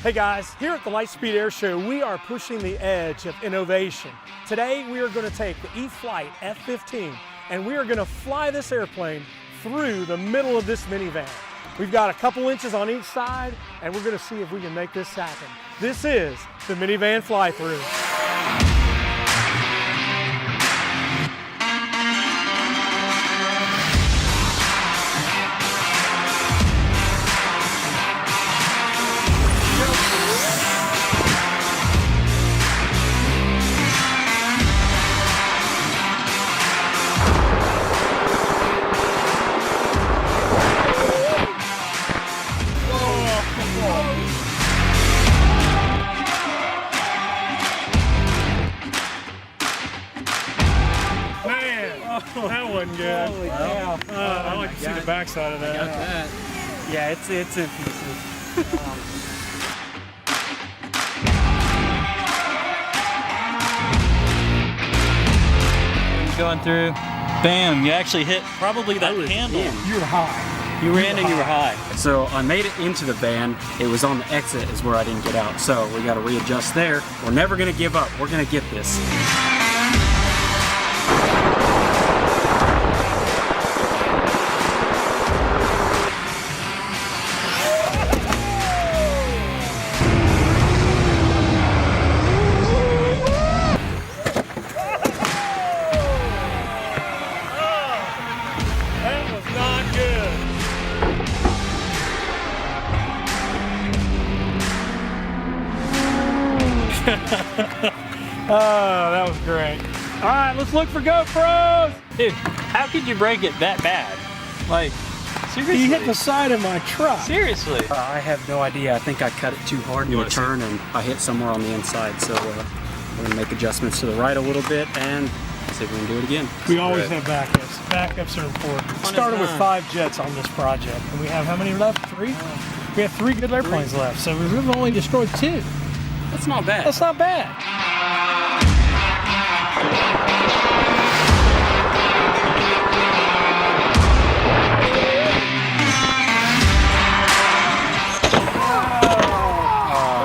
Hey guys, here at the Lightspeed Air Show, we are pushing the edge of innovation. Today, we are going to take the E-flite F-15 and we are going to fly this airplane through the middle of this minivan. We've got a couple inches on each side and we're going to see if we can make this happen. This is the minivan fly-through. That wasn't good. Holy cow. I'd like to see the backside of that. Got that. Yeah, it's in pieces. Going through, bam! You actually hit probably that handle. You were high. You were in and you were high. So I made it into the van. It was on the exit is where I didn't get out. So we got to readjust there. We're never gonna give up. We're gonna get this. Oh, that was great. All right, let's look for GoPros. Dude, how could you break it that bad? Like, seriously? He hit the side of my truck. Seriously? I have no idea. I think I cut it too hard in the turn and I hit somewhere on the inside. So we're gonna make adjustments to the right a little bit and see if we can do it again. We always have backups. Backups are important. We started with 5 jets on this project, and we have how many left? 3? We have 3 good airplanes left, so we've only destroyed 2. That's not bad. That's not bad.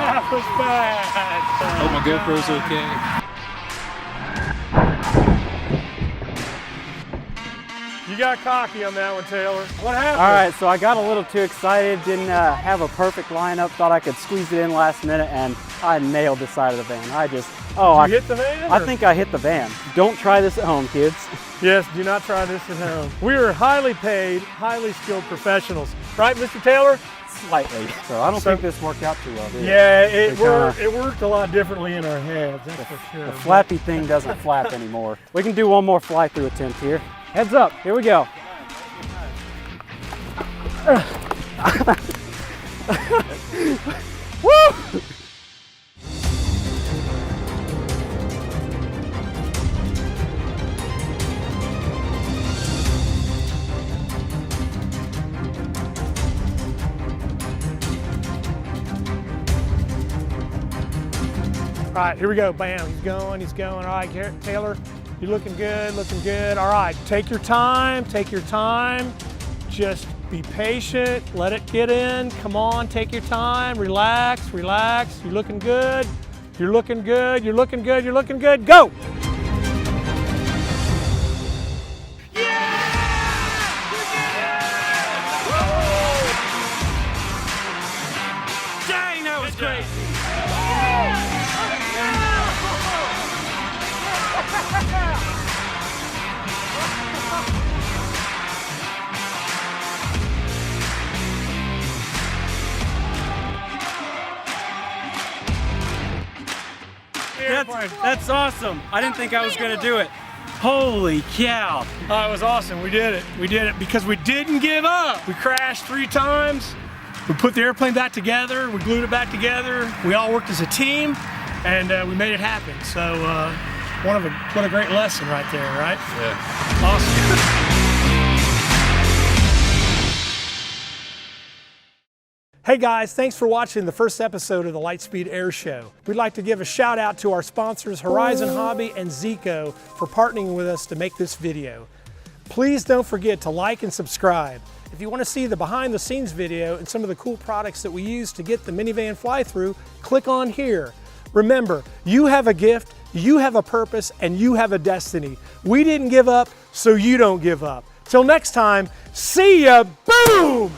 That was bad. Hope my GoPro's okay. You got cocky on that one, Taylor. What happened? All right, so I got a little too excited, didn't have a perfect lineup, thought I could squeeze it in last minute, and I nailed the side of the van. You hit the van? I think I hit the van. Don't try this at home, kids. Yes, do not try this at home. We are highly paid, highly skilled professionals. Right, Mr. Taylor? Slightly. So I don't think this worked out too well, did it? Yeah, it worked a lot differently in our heads, that's for sure. The flappy thing doesn't flap anymore. We can do one more fly-through attempt here. Heads up, here we go. Woo! All right, here we go, bam, he's going. All right, Taylor, you're looking good, All right, take your time. Just be patient, let it get in. Come on, take your time, relax. You're looking good, go! Dang, that was crazy. That's awesome. I didn't think I was gonna do it. Holy cow. Oh, it was awesome, we did it because we didn't give up. We crashed 3 times. We put the airplane back together, we glued it back together. We all worked as a team and we made it happen. So what a great lesson right there, right? Yeah. Awesome. Hey guys, thanks for watching the first episode of the Lightspeed Air Show. We'd like to give a shout out to our sponsors Horizon Hobby and Zico for partnering with us to make this video. Please don't forget to like and subscribe. If you want to see the behind the scenes video and some of the cool products that we use to get the minivan fly through, click on here. Remember, you have a gift, you have a purpose, and you have a destiny. We didn't give up, so you don't give up. Till next time, see ya, boom!